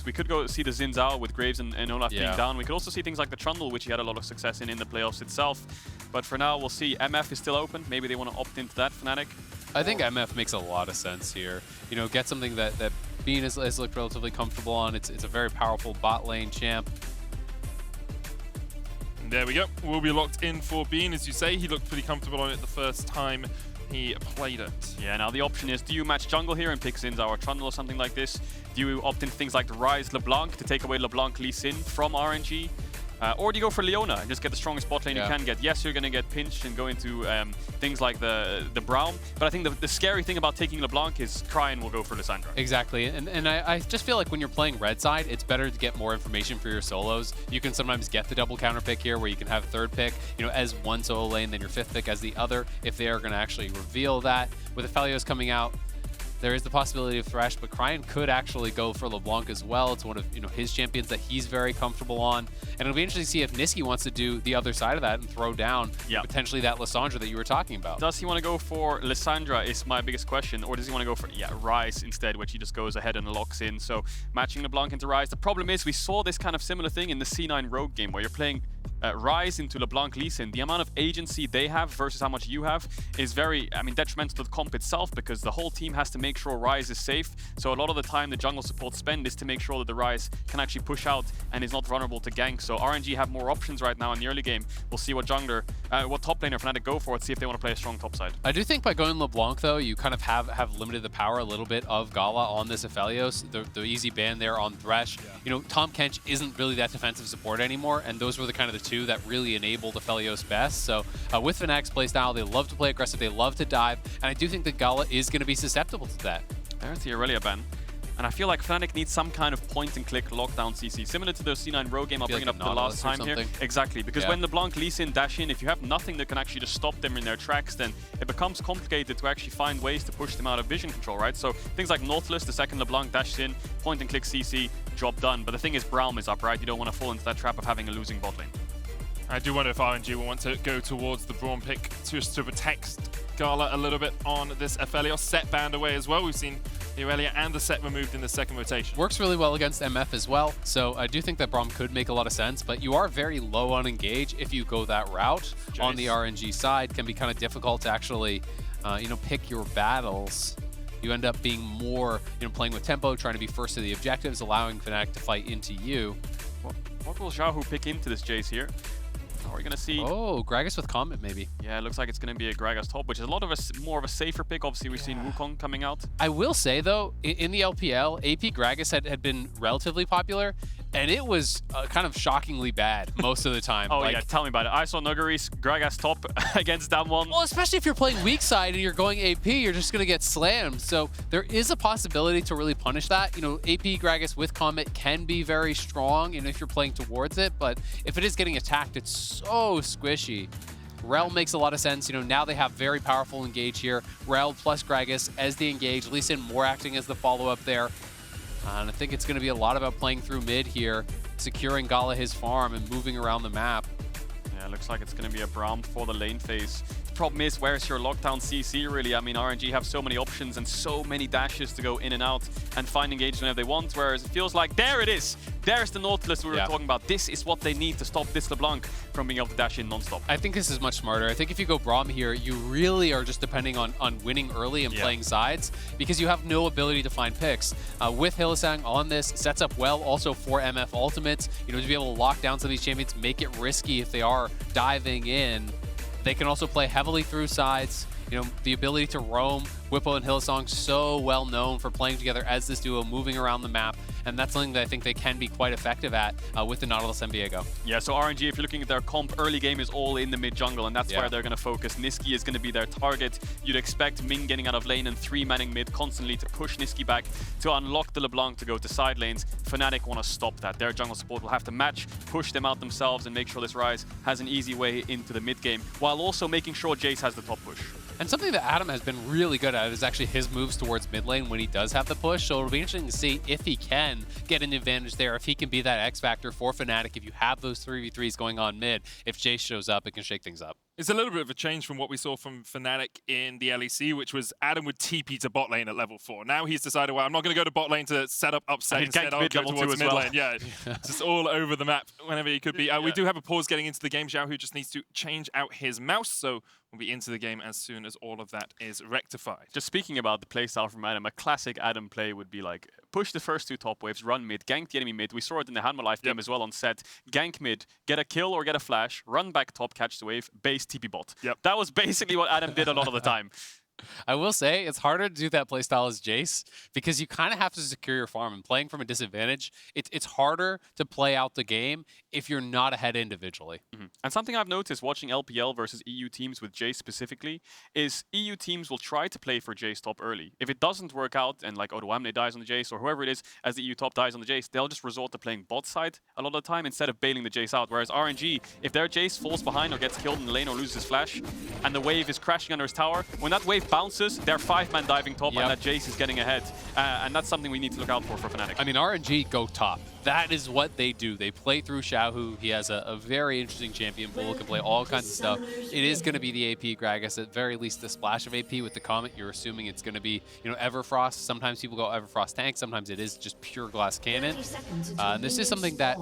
We could go see the Xin Zhao with Graves and Olaf being down. We could also see things like the Trundle, which he had a lot of success in the playoffs itself. But for now, we'll see. MF is still open. Maybe they want to opt into that, Fnatic. I think MF makes a lot of sense here. You know, get something that Bean has looked relatively comfortable on. It's a very powerful bot lane champ. And there we go. We'll be locked in for Bean. As you say, he looked pretty comfortable on it the first time he played it. Yeah, now the option is, do you match jungle here and pick Xin Zhao or Trundle or something like this? Do you opt into things like the Ryze LeBlanc to take away LeBlanc Lee Sin from RNG? Or do you go for Leona and just get the strongest bot lane you can get? Yes, you're going to get pinched and go into things like the Braum, but I think the scary thing about taking LeBlanc is Cryin will go for Lissandra. Exactly, and I just feel like when you're playing red side, it's better to get more information for your solos. You can sometimes get the double counter pick here where you can have third pick, you know, as one solo lane, then your fifth pick as the other, if they are going to actually reveal that. With Aphelios coming out, there is the possibility of Thresh, but Cryin could actually go for LeBlanc as well. It's one of his champions that he's very comfortable on. And it'll be interesting to see if Nisqy wants to do the other side of that and throw down potentially that Lissandra that you were talking about. Does he want to go for Lissandra is my biggest question, or does he want to go for Ryze instead, which he just goes ahead and locks in? So matching LeBlanc into Ryze. The problem is we saw this kind of similar thing in the C9 Rogue game where you're playing Ryze into LeBlanc Lee Sin. The amount of agency they have versus how much you have is very, detrimental to the comp itself, because the whole team has to make sure Ryze is safe. So a lot of the time the jungle support spend is to make sure that the Ryze can actually push out and is not vulnerable to gank. So RNG have more options right now in the early game. We'll see what jungler, what top laner Fnatic go for it, see if they want to play a strong top side. I do think by going LeBlanc though, you kind of have limited the power a little bit of Gala on this Aphelios. The easy ban there on Thresh. You know, Tahm Kench isn't really that defensive support anymore, and those were the kind of the two that really enabled Aphelios best. So with Fnatic's playstyle, they love to play aggressive, they love to dive, and I do think that Gala is going to be susceptible to that. There's the Aurelia ban. And I feel like Fnatic needs some kind of point-and-click lockdown CC, similar to the C9 Rogue game I'll bring up the last time here. Exactly, because when LeBlanc Lee Sin dash in, if you have nothing that can actually just stop them in their tracks, then it becomes complicated to actually find ways to push them out of vision control, right? So things like Nautilus, the second LeBlanc dashes in, point-and-click CC, job done. But the thing is, Braum is up, right? You don't want to fall into that trap of having a losing bot lane. I do wonder if RNG will want to go towards the Braum pick just to protect Gala a little bit on this Aphelios. Set banned away as well. We've seen the Aurelia and the set removed in the second rotation. Works really well against MF as well, so I do think that Braum could make a lot of sense, but you are very low on engage if you go that route. Jayce. On the RNG side, can be kind of difficult to actually, pick your battles. You end up being more, playing with tempo, trying to be first to the objectives, allowing Fnatic to fight into you. What will Xiaohu pick into this Jayce here? Are we going to see... Oh, Gragas with Comet, maybe. Yeah, it looks like it's going to be a Gragas top, which is a lot of more of a safer pick. Obviously, we've seen Wukong coming out. I will say, though, in the LPL, AP Gragas had been relatively popular, and it was kind of shockingly bad most of the time. Oh, yeah, tell me about it. I saw Nuggery's Gragas top against that one. Well, especially if you're playing weak side and you're going AP, you're just going to get slammed. So there is a possibility to really punish that. AP Gragas with Comet can be very strong, if you're playing towards it, but if it is getting attacked, it's so squishy. Rell makes a lot of sense. Now they have very powerful engage here. Rell plus Gragas as the engage, Lee Sin more acting as the follow-up there. And I think it's going to be a lot about playing through mid here, securing Gala his farm and moving around the map. Yeah, looks like it's going to be a Braum for the lane phase. The problem is, where's your lockdown CC really? RNG have so many options and so many dashes to go in and out and find engagement whenever they want, whereas it feels like, there it is! There's the Nautilus we were talking about. This is what they need to stop this LeBlanc from being able to dash in non-stop. I think this is much smarter. I think if you go Braum here, you really are just depending on winning early and playing sides, because you have no ability to find picks. With Hylissang on this, sets up well also for MF ultimates, to be able to lock down some of these champions, make it risky if they are diving in. They can also play heavily through sides. The ability to roam. Bwipo and Hylissang so well known for playing together as this duo, moving around the map, and that's something that I think they can be quite effective at with the Nautilus and Viego. Yeah, so RNG, if you're looking at their comp, early game is all in the mid jungle, and that's where they're going to focus. Nisqy is going to be their target. You'd expect Ming getting out of lane and 3-manning mid constantly to push Nisqy back to unlock the LeBlanc to go to side lanes. Fnatic want to stop that. Their jungle support will have to match, push them out themselves, and make sure this Ryze has an easy way into the mid game, while also making sure Jayce has the top push. And something that Adam has been really good at is actually his moves towards mid lane when he does have the push. So it'll be interesting to see if he can get an advantage there, if he can be that X factor for Fnatic, if you have those 3v3s going on mid. If Jayce shows up, it can shake things up. It's a little bit of a change from what we saw from Fnatic in the LEC, which was Adam would TP to bot lane at level 4. Now he's decided, well, I'm not going to go to bot lane to set up upset. Instead, I'll go towards mid lane. Yeah, just all over the map whenever he could be. We do have a pause getting into the game. Xiaohu just needs to change out his mouse, so we'll be into the game as soon as all of that is rectified. Just speaking about the playstyle from Adam, a classic Adam play would be like, push the first 2 top waves, run mid, gank the enemy mid. We saw it in the Hanwha Life game as well on set. Gank mid, get a kill or get a flash, run back top, catch the wave, base TP bot. That was basically what Adam did a lot of the time. I will say it's harder to do that playstyle as Jayce because you kind of have to secure your farm, and playing from a disadvantage, it's harder to play out the game if you're not ahead individually. And something I've noticed watching LPL versus EU teams with Jayce specifically is EU teams will try to play for Jayce top early. If it doesn't work out and like Odoamne dies on the Jayce or whoever it is as the EU top dies on the Jayce, they'll just resort to playing bot side a lot of the time instead of bailing the Jayce out. Whereas RNG, if their Jayce falls behind or gets killed in the lane or loses his flash and the wave is crashing under his tower, when that wave bounces, they're 5-man diving top and that Jayce is getting ahead. And that's something we need to look out for Fnatic. I mean, RNG go top. That is what they do. They play through Xiaohu. He has a very interesting champion pool, can play all kinds of stuff. It is going to be the AP Gragas, at very least the splash of AP with the Comet. You're assuming it's going to be, you know, Everfrost. Sometimes people go Everfrost tank. Sometimes it is just pure glass cannon. And this is something that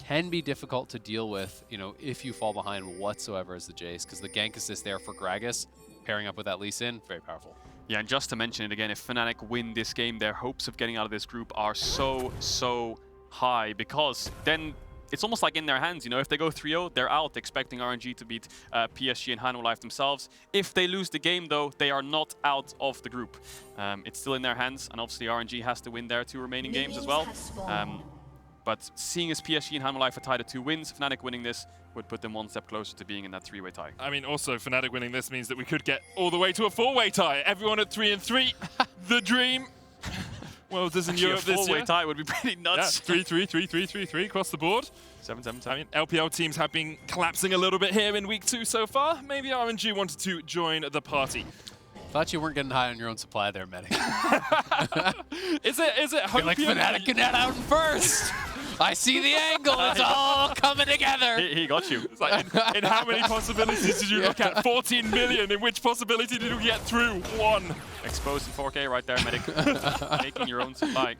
can be difficult to deal with, you know, if you fall behind whatsoever as the Jayce, because the gank assist there for Gragas, pairing up with that Lee Sin, very powerful. Yeah, and just to mention it again, if Fnatic win this game, their hopes of getting out of this group are so high, because then it's almost like in their hands, you know, if they go 3-0, they're out, expecting RNG to beat PSG and Hanwha Life themselves. If they lose the game, though, they are not out of the group. It's still in their hands, and obviously RNG has to win their 2 remaining games as well. But seeing as PSG and Hanwha Life are tied at 2 wins, Fnatic winning this would put them 1 step closer to being in that 3-way tie. I mean, also, Fnatic winning this means that we could get all the way to a 4-way tie. Everyone at 3-3, the dream. Well, doesn't Europe this year? A 4-way tie would be pretty nuts. Yeah, 3-3, 3-3, 3-3 across the board. 7-7. I mean, LPL teams have been collapsing a little bit here in week 2 so far. Maybe RNG wanted to join the party. Thought you weren't getting high on your own supply there, Medic. Is it hope like Fnatic can get out first? I see the angle. It's all coming together. He got you. It's like, in how many possibilities did you look at? 14 million. In which possibility did you get through? 1. Exposed in 4K right there, Medic. Making your own supply.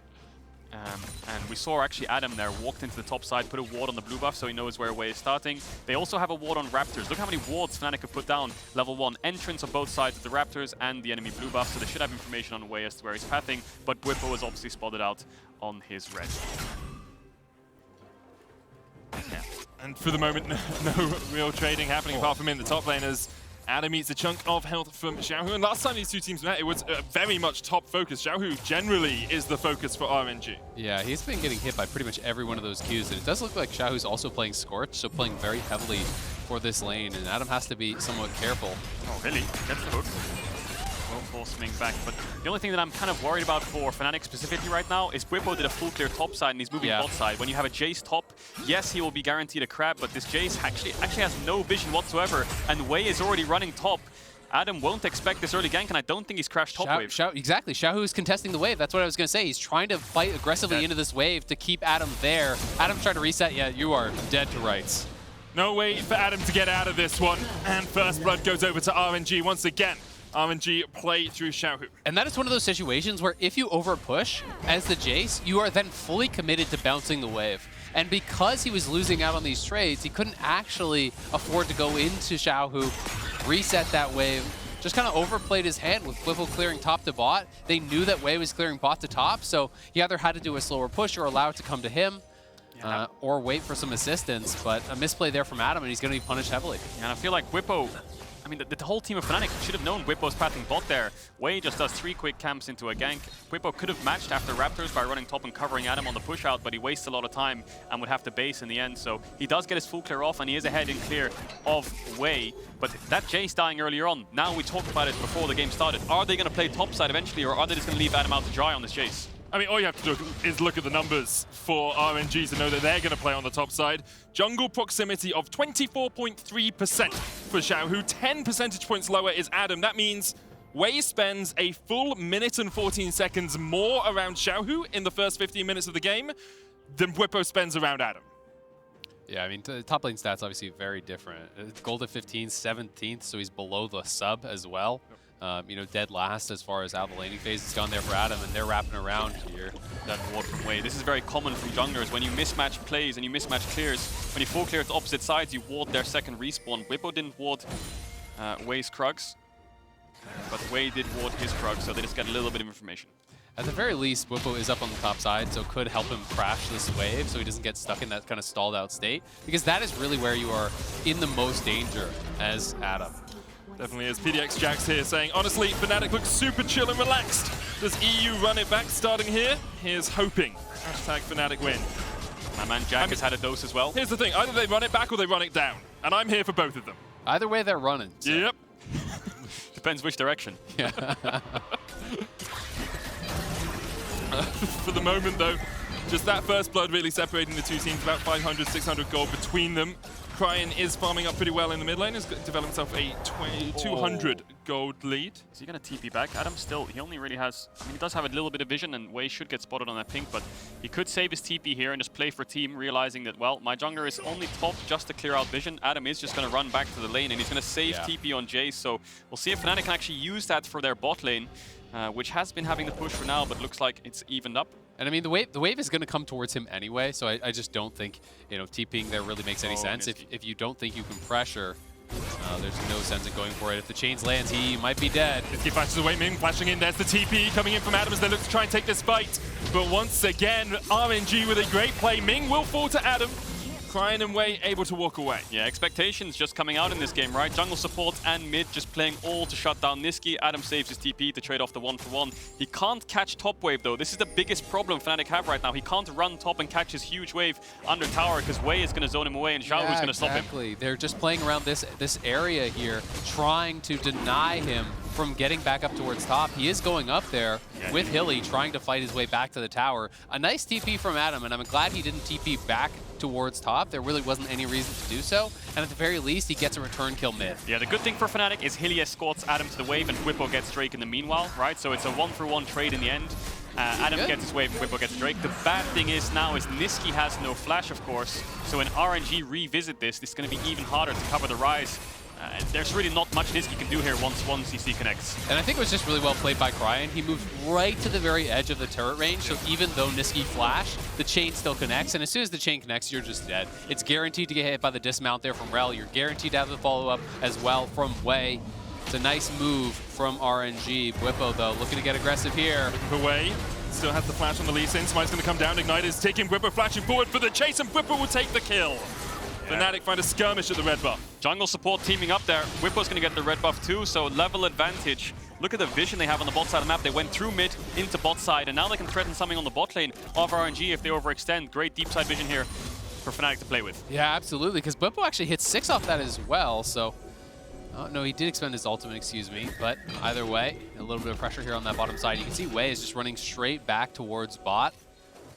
And we saw actually Adam there walked into the top side, put a ward on the blue buff so he knows where Way is starting. They also have a ward on Raptors. Look how many wards Fnatic have put down. Level 1 entrance on both sides of the Raptors and the enemy blue buff, so they should have information on Way as to where he's pathing, but Bwipo was obviously spotted out on his red. Yeah. And for the moment, no real trading happening apart from in the top lane as Adam eats a chunk of health from Xiaohu. And last time these 2 teams met, it was very much top focus. Xiaohu generally is the focus for RNG. Yeah, he's been getting hit by pretty much every one of those Qs. And it does look like Xiaohu's also playing Scorch, so playing very heavily for this lane. And Adam has to be somewhat careful. Oh, really? Gets the hook. Won't force Ming back. But the only thing that I'm kind of worried about for Fnatic specifically right now is Bwipo did a full clear top side and he's moving bot side. When you have a Jayce top, yes, he will be guaranteed a crab, but this Jayce actually has no vision whatsoever, and Way is already running top. Adam won't expect this early gank, and I don't think he's crashed top wave. Exactly. Xiaohu is contesting the wave. That's what I was going to say. He's trying to fight aggressively into this wave to keep Adam there. Adam's trying to reset. Yeah, you are dead to rights. No way for Adam to get out of this one. And first blood goes over to RNG once again. RNG play through Xiaohu. And that is one of those situations where if you overpush as the Jayce, you are then fully committed to bouncing the wave. And because he was losing out on these trades, he couldn't actually afford to go into Xiaohu, reset that wave, just kind of overplayed his hand with Bwipo clearing top to bot. They knew that Way was clearing bot to top, so he either had to do a slower push or allow it to come to him. Or wait for some assistance, but a misplay there from Adam, and he's going to be punished heavily. And I feel like Bwipo, I mean, the whole team of Fnatic should have known Bwipo's pathing bot there. Way just does 3 quick camps into a gank. Bwipo could have matched after Raptors by running top and covering Adam on the push out, but he wastes a lot of time and would have to base in the end. So he does get his full clear off, and he is ahead in clear of Way. But that Jayce dying earlier on, now we talked about it before the game started. Are they going to play topside eventually, or are they just going to leave Adam out to dry on this Jayce? I mean, all you have to do is look at the numbers for RNG to know that they're going to play on the top side. Jungle proximity of 24.3% for Xiaohu. 10 percentage points lower is Adam. That means Way spends a full minute and 14 seconds more around Xiaohu in the first 15 minutes of the game than Bwipo spends around Adam. Yeah, I mean, the top lane stats obviously very different. Gold at 15, 17th, so he's below the sub as well. You know, dead last as far as out of the laning phase. It's gone there for Adam, and they're wrapping around here. That ward from Wei. This is very common from junglers. When you mismatch plays and you mismatch clears, when you full clear to opposite sides, you ward their second respawn. Bwipo didn't ward Wei's Krugs, but Wei did ward his Krugs, so they just get a little bit of information. At the very least, Bwipo is up on the top side, so could help him crash this wave so he doesn't get stuck in that kind of stalled out state, because that is really where you are in the most danger as Adam. Definitely is. PDX Jax here saying, honestly, Fnatic looks super chill and relaxed. Does EU run it back starting here? Here's hoping. Hashtag Fnatic win. My man Jack has had a dose as well. Here's the thing, either they run it back or they run it down. And I'm here for both of them. Either way, they're running. So. Yep. Depends which direction. Yeah. For the moment, though, just that first blood really separating the two teams, about 500, 600 gold between them. Cryin is farming up pretty well in the mid lane, has developed himself a 200 gold lead. Is he going to TP back? Adam still, he only really has, I mean, he does have a little bit of vision, and Wei should get spotted on that pink, but he could save his TP here and just play for team, realizing that, well, my jungler is only top just to clear out vision. Adam is just going to run back to the lane, and he's going to save TP on Jayce, so we'll see if Fnatic can actually use that for their bot lane, which has been having the push for now, but looks like it's evened up. And I mean, the wave is going to come towards him anyway, so I just don't think, you know, TPing there really makes any sense. If you don't think you can pressure, there's no sense in going for it. If the chains lands, he might be dead. Nisqy flashes away, Ming flashing in. There's the TP coming in from Adam as they look to try and take this fight. But once again, RNG with a great play. Ming will fall to Adam. Cryin and Wei able to walk away. Yeah, expectations just coming out in this game, right? Jungle support and mid just playing all to shut down Nisqy. Adam saves his TP to trade off the 1-for-1. He can't catch top wave though. This is the biggest problem Fnatic have right now. He can't run top and catch his huge wave under tower because Wei is going to zone him away and Xiaohu is going to stop him. Exactly. They're just playing around this area here, trying to deny him from getting back up towards top. He is going up there with Hilly, trying to fight his way back to the tower. A nice TP from Adam, and I'm glad he didn't TP back towards top. There really wasn't any reason to do so, and at the very least, he gets a return kill mid. Yeah, the good thing for Fnatic is Hilly escorts Adam to the wave, and Bwipo gets Drake in the meanwhile, right? So it's a 1-for-1 trade in the end. Adam gets his wave, and Bwipo gets Drake. The bad thing is now is Nisqy has no flash, of course, so when RNG revisit this, it's going to be even harder to cover the Ryze. There's really not much Nisqy can do here once CC connects. And I think it was just really well played by Cryin. He moved right to the very edge of the turret range, so even though Nisqy flashed, the chain still connects, and as soon as the chain connects, you're just dead. It's guaranteed to get hit by the dismount there from Rell. You're guaranteed to have the follow-up as well from Wei. It's a nice move from RNG. Bwipo, though, looking to get aggressive here. Looking for Wei. Still has the flash on the Hylissang. Smite's going to come down. Ignite is taking Bwipo, flashing forward for the chase, and Bwipo will take the kill. Fnatic find a skirmish at the red buff. Jungle support teaming up there. Bwipo's going to get the red buff too, so level advantage. Look at the vision they have on the bot side of the map. They went through mid into bot side, and now they can threaten something on the bot lane of RNG if they overextend. Great deep side vision here for Fnatic to play with. Yeah, absolutely, because Bwipo actually hit 6 off that as well, so... Oh, no, he did expend his ultimate, excuse me, but either way, a little bit of pressure here on that bottom side. You can see Wei is just running straight back towards bot,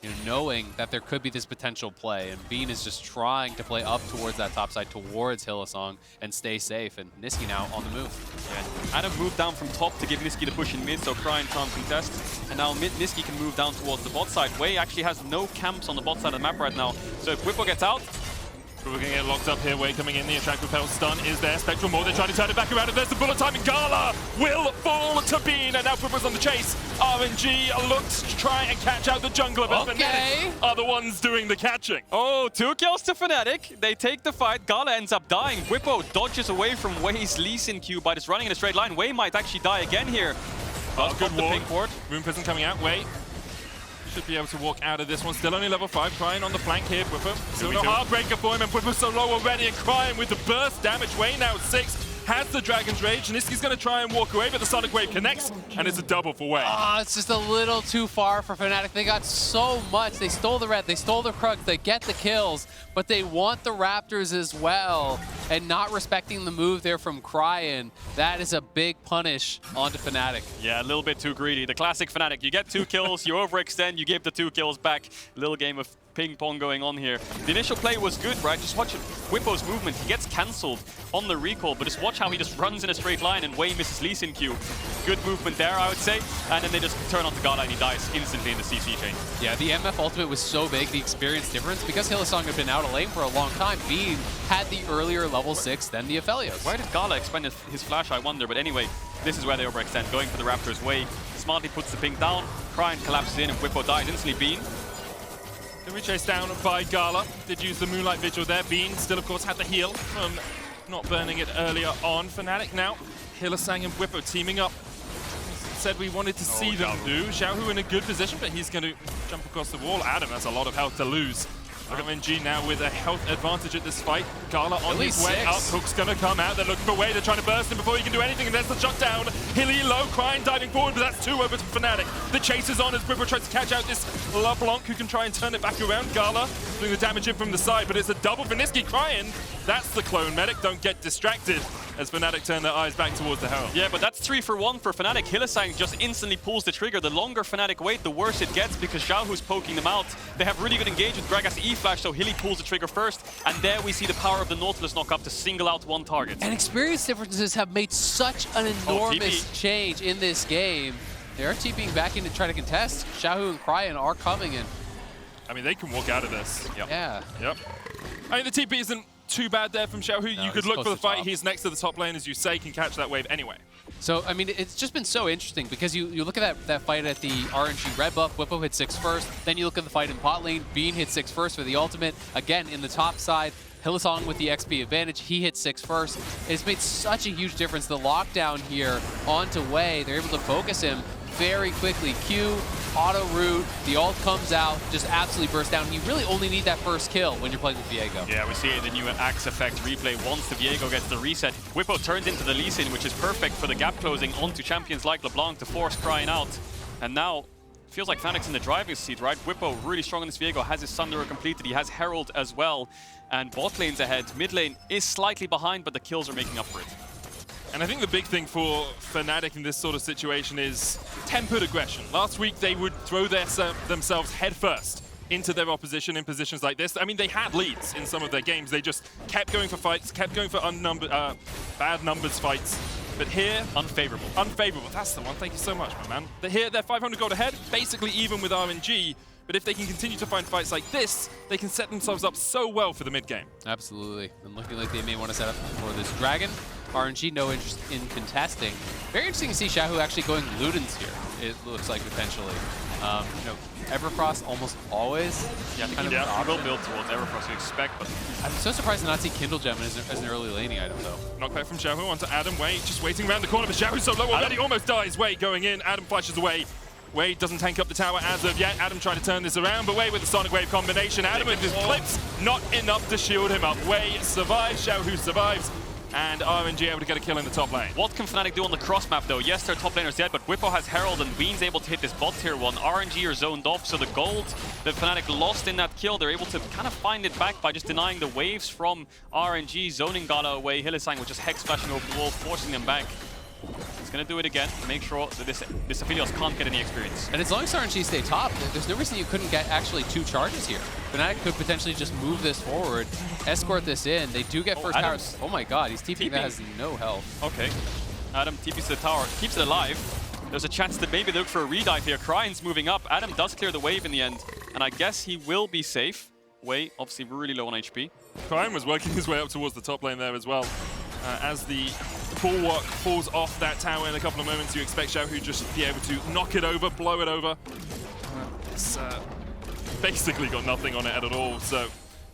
you know, knowing that there could be this potential play, and Bean is just trying to play up towards that top side, towards Hylissang, and stay safe, and Nisqy now on the move. Yeah. Adam moved down from top to give Nisqy the push in mid, so Cryin can't contest, and now mid Nisqy can move down towards the bot side. Wei actually has no camps on the bot side of the map right now, so if Bwipo gets out, we're going to get locked up here. Wei coming in. The attract repel stun is there. Spectral more. They're trying to turn it back around. And there's the bullet time. And Gala will fall to Bean. And now Bwipo's on the chase. RNG looks to try and catch out the jungler. But Fnatic are the ones doing the catching. Oh, 2 kills to Fnatic. They take the fight. Gala ends up dying. Bwipo dodges away from Wei's Hylissang Q by just running in a straight line. Wei might actually die again here. Oh, good ward. Rune Prison coming out. Wei should be able to walk out of this one. Still only level 5. Cryin on the flank here. Bwipo. Still no Heartbreaker for him, and Bwipo's so low already. And Cryin with the burst damage. Wei now 6. Has the Dragon's Rage. Nisqy's going to try and walk away, but the Sonic Wave connects, and it's a double for Wei. Ah, it's just a little too far for Fnatic. They got so much. They stole the red, they stole the Krugs, they get the kills, but they want the Raptors as well. And not respecting the move there from Cryin, that is a big punish onto Fnatic. Yeah, a little bit too greedy. The classic Fnatic. You get 2 kills, you overextend, you give the 2 kills back. Little game of ping pong going on here. The initial play was good, right? Just watch it. Bwipo's movement. He gets cancelled on the recall, but just watch watch how he just runs in a straight line and Wei misses Lee Sin Q. Good movement there, I would say. And then they just turn onto Gala and he dies instantly in the CC chain. Yeah, the MF ultimate was so big, the experience difference. Because Hylissang had been out of lane for a long time, Bean had the earlier level 6 than the Aphelios. Why did Gala expend his flash, I wonder? But anyway, this is where they overextend, going for the Raptors' Wei. Smartly puts the ping down, Cryin collapses in and Bwipo dies instantly. Bean. Then we chased down by Gala. Did use the Moonlight Vigil there. Bean still, of course, had the heal from not burning it earlier on. Fnatic now, Hylissang and Bwipo teaming up. Said we wanted to see them do. Xiaohu in a good position, but he's going to jump across the wall. Adam has a lot of health to lose. RNG now with a health advantage at this fight. Gala on his way up. Hook's going to come out. They're looking for Wei. They're trying to burst him before he can do anything. And there's the shutdown. Hilly low. Cryin diving forward, but that's 2 over to Fnatic. The chase is on as Bwipo tries to catch out this LeBlanc who can try and turn it back around. Gala doing the damage in from the side, but it's a double for Nisqy. Cryin, that's the clone medic. Don't get distracted as Fnatic turn their eyes back towards the Herald. Yeah, but that's 3 for 1 for Fnatic. Hylissang just instantly pulls the trigger. The longer Fnatic wait, the worse it gets because Xiaohu's poking them out. They have really good engage with Gragas E-Flash, so Hilly pulls the trigger first, and there we see the power of the Nautilus knock up to single out one target. And experience differences have made such an enormous change in this game. They are TPing back in to try to contest. Xiaohu and Cryin are coming in. I mean, they can walk out of this. Yep. Yeah. Yep. I mean, the TP isn't too bad there from Xiaohu. No, you could look for the fight. Top. He's next to the top lane, as you say, can catch that wave anyway. So, I mean, it's just been so interesting because you look at that fight at the RNG red buff, Bwipo hit 6 first, then you look at the fight in bot lane, Bean hit 6 first for the ultimate, again in the top side, Hylissang with the XP advantage, he hit 6 first. It's made such a huge difference. The lockdown here onto Wei, they're able to focus him very quickly. Q, auto root, the ult comes out, just absolutely bursts down. You really only need that first kill when you're playing with Viego. Yeah, we see it in the new Axe effect replay. Once the Viego gets the reset, Bwipo turns into the Lee Sin, which is perfect for the gap closing onto champions like LeBlanc to force Cryin out. And now, feels like Fnatic's in the driving seat, right? Bwipo really strong in this Viego, has his Sunderer completed, he has Herald as well. And bot lane's ahead, mid lane is slightly behind, but the kills are making up for it. And I think the big thing for Fnatic in this sort of situation is tempered aggression. Last week, they would throw themselves headfirst into their opposition in positions like this. I mean, they had leads in some of their games. They just kept going for fights, kept going for bad numbers fights. But here, unfavorable. Unfavorable, that's the one. Thank you so much, my man. But here, they're 500 gold ahead, basically even with RNG. But if they can continue to find fights like this, they can set themselves up so well for the mid game. Absolutely. And looking like they may want to set up for this Dragon. RNG, no interest in contesting. Very interesting to see Xiaohu actually going Ludens here, it looks like, potentially. You know, Everfrost almost always. Yeah, I think he will build towards Everfrost, you expect, but I'm so surprised to not see Kindle Gem as an early laning item, though. Knockback from Xiaohu onto Adam. Wei just waiting around the corner, but Xiaohu's so low already, almost dies. Wei going in, Adam flashes away. Wei doesn't tank up the tower as of yet. Adam trying to turn this around, but Wei with the Sonic Wave combination. Adam with his clips, not enough to shield him up. Wei survives, Xiaohu survives, and RNG able to get a kill in the top lane. What can Fnatic do on the cross map though? Yes, their top laner's dead, but Bwipo has Herald and Bean's able to hit this bot tier 1. RNG are zoned off, so the gold that Fnatic lost in that kill, they're able to kind of find it back by just denying the waves from RNG, zoning Gala away. Hylissang was just hex flashing over the wall, forcing them back. He's going to do it again to make sure that this Aphelios can't get any experience. And as long as RNG stay top, there's no reason you couldn't get actually 2 charges here. Fnatic could potentially just move this forward, escort this in. They do get first tower. Oh my god, he's TPing that has no health. Okay. Adam TPs to the tower, keeps it alive. There's a chance that maybe they look for a redive here. Cryine's moving up. Adam does clear the wave in the end, and I guess he will be safe. Wei, obviously really low on HP. Cryin was working his way up towards the top lane there as well. As the bulwark falls off that tower in a couple of moments, you expect Xiaohu just be able to knock it over, blow it over. It's basically got nothing on it at all. So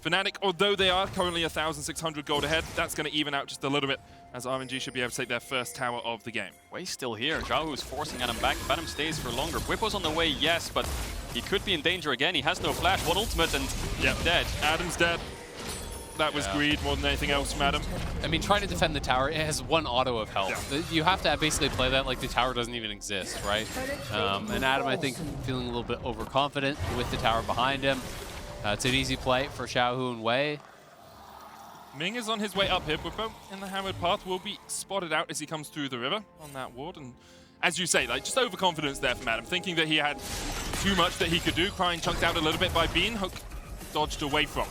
Fnatic, although they are currently 1,600 gold ahead, that's going to even out just a little bit, as RNG should be able to take their first tower of the game. Wei's still here. Xiaohu is forcing Adam back. Adam stays for longer. Bwipo's on the way, yes, but he could be in danger again. He has no flash. One ultimate and dead. Adam's dead. That was greed more than anything else, madam. I mean, trying to defend the tower, it has 1 auto of health. Yeah. You have to basically play that like the tower doesn't even exist, right? And Adam, I think, feeling a little bit overconfident with the tower behind him. It's an easy play for Xiaohu and Wei. Ming is on his way up here. Bwipo in the hammered path will be spotted out as he comes through the river on that ward. And as you say, like, just overconfidence there from Adam, thinking that he had too much that he could do. Cryin chunked out a little bit by Bean. Hook dodged away from.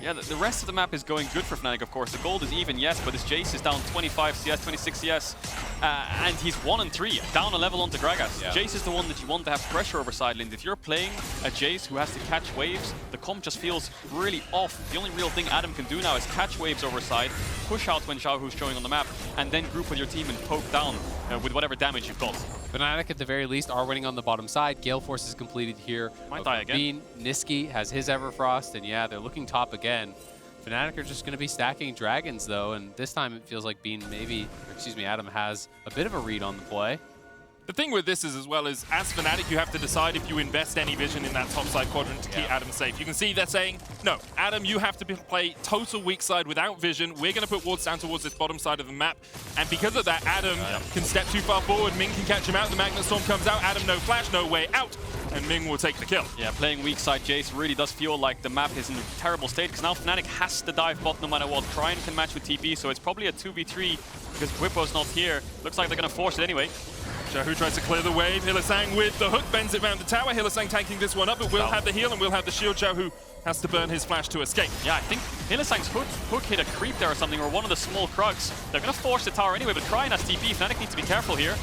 Yeah, the rest of the map is going good for Fnatic, of course. The gold is even, yes, but this Jayce is down 25 CS, 26 CS, and he's 1 and 3, down a level onto Gragas. Yeah. Jayce is the one that you want to have pressure over side lanes. If you're playing a Jayce who has to catch waves, the comp just feels really off. The only real thing Adam can do now is catch waves over side, push out when Xiaohu's showing on the map, and then group with your team and poke down with whatever damage you've got. Fnatic, at the very least, are winning on the bottom side. Gale Force is completed here. Might die again. Nisqy has his Everfrost, and yeah, they're looking top again. Fnatic are just going to be stacking dragons, though, and this time it feels like Adam has a bit of a read on the play. The thing with this is, as well, is as Fnatic, you have to decide if you invest any vision in that top side quadrant to keep Adam safe. You can see they're saying, no, Adam, you have to play total weak side without vision. We're going to put wards down towards this bottom side of the map. And because of that, Adam can step too far forward. Ming can catch him out. The Magnet Storm comes out. Adam, no flash, no way out. And Ming will take the kill. Yeah, playing weak side Jayce really does feel like the map is in a terrible state, because now Fnatic has to dive bot no matter what. Cryin can match with TP, so it's probably a 2v3 because Bwipo's not here. Looks like they're going to force it anyway. Xiaohu tries to clear the wave. Hylissang with the hook, bends it around the tower. Hylissang tanking this one up, but we'll have the heal and we'll have the shield. Xiaohu has to burn his flash to escape. Yeah, I think Hylissang's hook hit a creep there or something, or one of the small Krugs. They're going to force the tower anyway, but Cryin has TP. Fnatic needs to be careful here.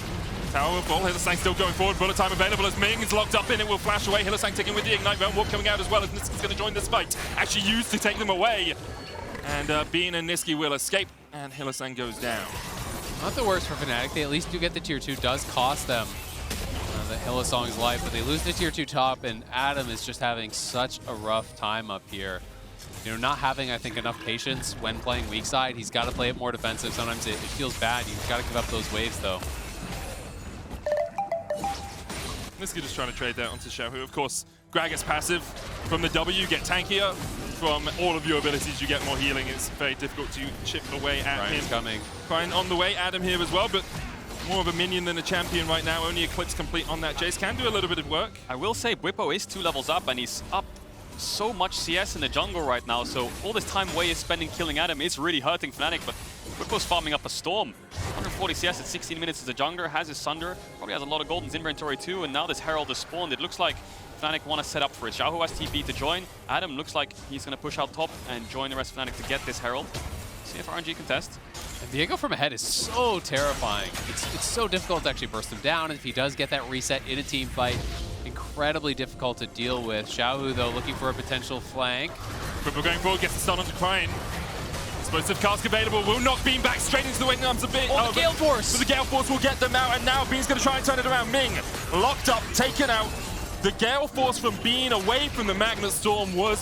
Tower full, Hylissang still going forward. Bullet time available as Ming is locked up in. It will flash away. Hylissang taking with the Ignite. Realm Warp coming out as well as Nisqy's going to join this fight. Actually used to take them away. And Bean and Nisqy will escape, and Hylissang goes down. Not the worst for Fnatic. They at least do get the tier 2. Does cost them the Hylissang's life, but they lose the tier 2 top, and Adam is just having such a rough time up here. You know, not having, I think, enough patience when playing weak side. He's got to play it more defensive. Sometimes it feels bad. You've got to give up those waves, though. Nisqy just trying to trade that onto Xiaohu. Of course, Gragas passive. From the W, you get tankier. From all of your abilities, you get more healing. It's very difficult to chip away at him. Coming. Cryin on the way. Adam here as well, but more of a minion than a champion right now. Only Eclipse complete on that. Jayce can do a little bit of work. I will say Bwipo is 2 levels up, and he's up so much CS in the jungle right now, so all this time Wei is spending killing Adam is really hurting Fnatic, but Bwipo's farming up a Storm. 140 CS at 16 minutes as a jungler, has his Sunder, probably has a lot of gold in his inventory too, and now this Herald is spawned. It looks like Fnatic want to set up for it. Xiaohu has TP to join. Adam looks like he's going to push out top and join the rest of Fnatic to get this Herald. See if RNG can test. And Viego from ahead is so terrifying. It's so difficult to actually burst him down. If he does get that reset in a team fight, incredibly difficult to deal with. Xiaohu, though, looking for a potential flank. Bwipo going forward, gets the stun onto Cryin. Explosive cask available, will knock Bean back straight into the waiting arms of Bean. Oh, the Gale Force! So the Gale Force will get them out, and now Bean's going to try and turn it around. Ming, locked up, taken out. The Gale Force from Bean away from the Magnet Storm was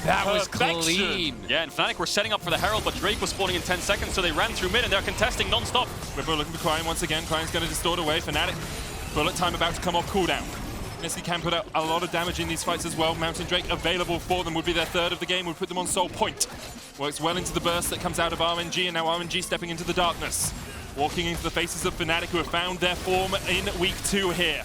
clean. Yeah, and Fnatic were setting up for the Herald, but Drake was spawning in 10 seconds, so they ran through mid, and they're contesting non-stop. Bwipo looking for Cryin once again. Cryine's going to distort away. Fnatic, bullet time about to come off cooldown. Nisqy can put out a lot of damage in these fights as well. Mountain Drake available for them, would be their 3rd of the game, would put them on soul point. Works well into the burst that comes out of RNG, and now RNG stepping into the darkness. Walking into the faces of Fnatic, who have found their form in week 2 here.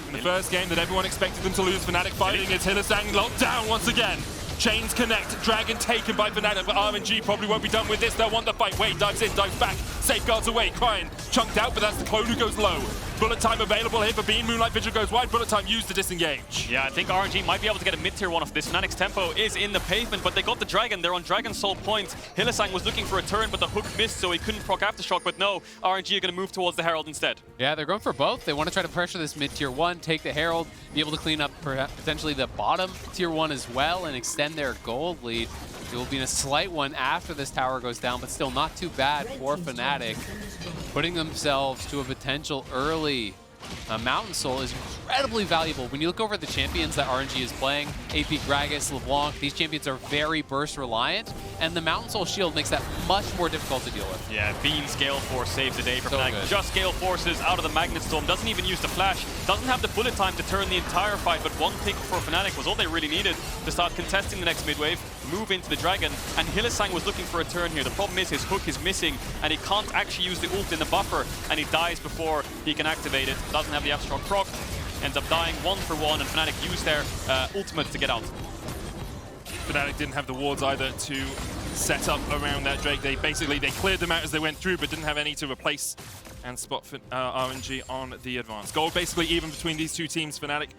In the first game that everyone expected them to lose, Fnatic fighting it. Hylissang locked down once again. Chains connect. Dragon taken by Fnatic, but RNG probably won't be done with this. They'll want the fight. Wade dives in, dives back. Safeguards away. Cryin chunked out, but that's the clone who goes low. Bullet time available here for Bean. Moonlight Vigil goes wide. Bullet time used to disengage. Yeah, I think RNG might be able to get a mid-tier one of this. Fnatic's tempo is in the pavement, but they got the Dragon. They're on Dragon Soul point. Hylissang was looking for a turn, but the hook missed, so he couldn't proc Aftershock. But no, RNG are going to move towards the Herald instead. Yeah, they're going for both. They want to try to pressure this mid-tier 1, take the Herald, be able to clean up potentially the bottom tier 1 as well, and extend their gold lead. It will be in a slight one after this tower goes down, but still not too bad for Fnatic. Putting themselves to a potential early Mountain Soul is incredibly valuable. When you look over at the champions that RNG is playing, AP, Gragas, LeBlanc, these champions are very burst reliant, and the Mountain Soul shield makes that much more difficult to deal with. Yeah, Bean's Gale Force saves the day for Fnatic. Just Gale Forces out of the Magnet Storm, doesn't even use the flash, doesn't have the bullet time to turn the entire fight, but one pick for Fnatic was all they really needed to start contesting the next mid-wave, move into the Dragon, and Hylissang was looking for a turn here. The problem is his hook is missing, and he can't actually use the ult in the buffer, and he dies before he can activate it. Doesn't have the Aftershock proc, ends up dying 1 for 1, and Fnatic used their ultimate to get out. Fnatic didn't have the wards either to set up around that Drake. They cleared them out as they went through, but didn't have any to replace and spot RNG on the advance. Gold basically even between these two teams. Fnatic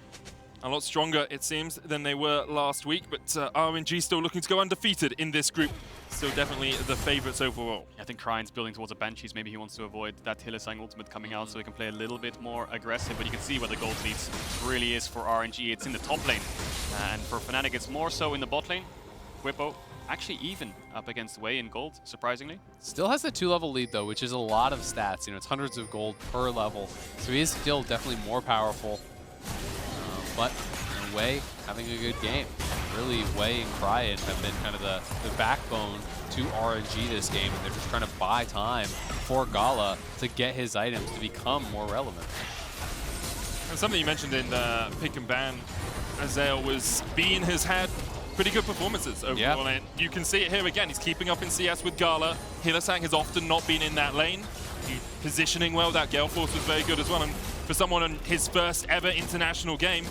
a lot stronger, it seems, than they were last week, but RNG still looking to go undefeated in this group. Still definitely the favorites overall. I think Cryine's building towards a Banshees. Maybe he wants to avoid that Hylissang ultimate coming out so he can play a little bit more aggressive, but you can see where the gold leads really is for RNG. It's in the top lane, and for Fnatic it's more so in the bot lane. Bwipo actually even up against Wei in gold, surprisingly. Still has the 2-level lead though, which is a lot of stats. You know, it's hundreds of gold per level, so he is still definitely more powerful. But you know, Wei having a good game. Really, Wei and Cryin have been kind of the backbone to RNG this game, and they're just trying to buy time for Gala to get his items to become more relevant. And something you mentioned in Pick and Ban, Azael, was Bean has had pretty good performances overall, and you can see it here again. He's keeping up in CS with Gala. Hylissang has often not been in that lane. He's positioning well. That Gale Force was very good as well, and for someone on his first ever international game,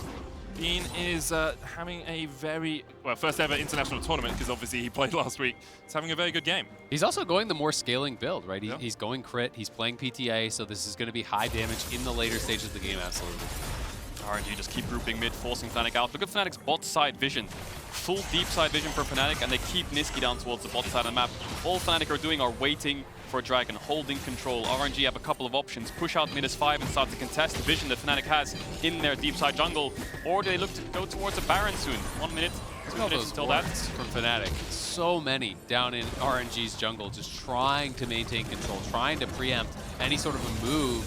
Bean is having a very, well, first ever international tournament, because obviously he played last week. He's having a very good game. He's also going the more scaling build, right? He's going crit, he's playing PTA, so this is going to be high damage in the later stages of the game, absolutely. RNG just keep grouping mid, forcing Fnatic out. Look at Fnatic's bot side vision. Full deep side vision for Fnatic, and they keep Nisqy down towards the bot side of the map. All Fnatic are doing are waiting for a dragon, holding control. RNG have a couple of options. Push out mid as 5 and start to contest the vision that Fnatic has in their deep side jungle. Or do they look to go towards a Baron soon? 1 minute, 2 minutes until that. From Fnatic. So many down in RNG's jungle, just trying to maintain control, trying to preempt any sort of a move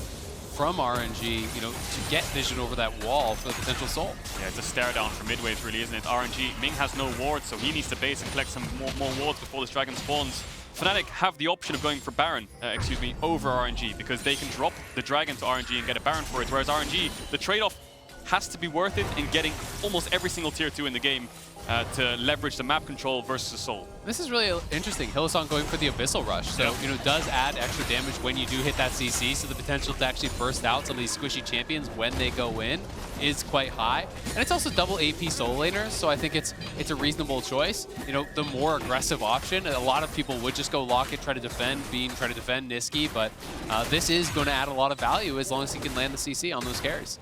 from RNG, you know, to get vision over that wall for the potential soul. Yeah, it's a stare down for mid waves, really, isn't it? RNG, Ming has no wards, so he needs to base and collect some more wards before this dragon spawns. Fnatic have the option of going for Baron, over RNG, because they can drop the dragon to RNG and get a Baron for it, whereas RNG, the trade-off has to be worth it in getting almost every single tier 2 in the game to leverage the map control versus the soul. This is really interesting. Hylissang going for the Abyssal Rush, so you know, does add extra damage when you do hit that CC, so the potential to actually burst out some of these squishy champions when they go in is quite high. And it's also double AP solo laners, so I think it's a reasonable choice. You know, the more aggressive option, a lot of people would just go lock it, try to defend Bean, try to defend Nisqy, but this is going to add a lot of value as long as he can land the CC on those carries.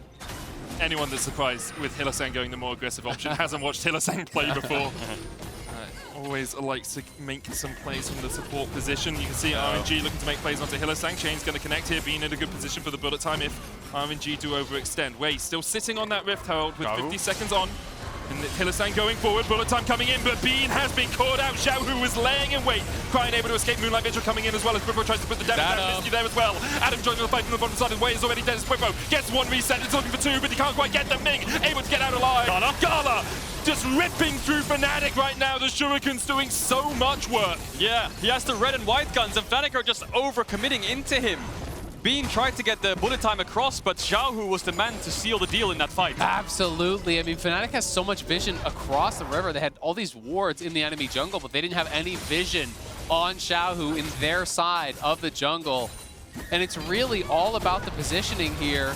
Anyone that's surprised with Hylissang going the more aggressive option hasn't watched Hylissang play before. Always likes to make some plays from the support position. You can see RNG looking to make plays onto Hylissang. Chain's going to connect here, being in a good position for the bullet time if RNG do overextend. Wei still sitting on that Rift Herald with 50 seconds on. And Hylissang going forward, bullet time coming in, but Bean has been caught out. Xiaohu was laying in wait. Cryin able to escape, Moonlight Vigil coming in as well as Bwipo tries to put the damage down. Nisqy there as well. Adam joining the fight from the bottom side of the way is already dead as Bwipo gets 1 reset. It's looking for 2, but he can't quite get them. Ming able to get out alive. Gala just ripping through Fnatic right now. The Shuriken's doing so much work. Yeah, he has the red and white guns, and Fnatic are just over-committing into him. Bean tried to get the bullet time across, but Xiaohu was the man to seal the deal in that fight. Absolutely. I mean, Fnatic has so much vision across the river. They had all these wards in the enemy jungle, but they didn't have any vision on Xiaohu in their side of the jungle. And it's really all about the positioning here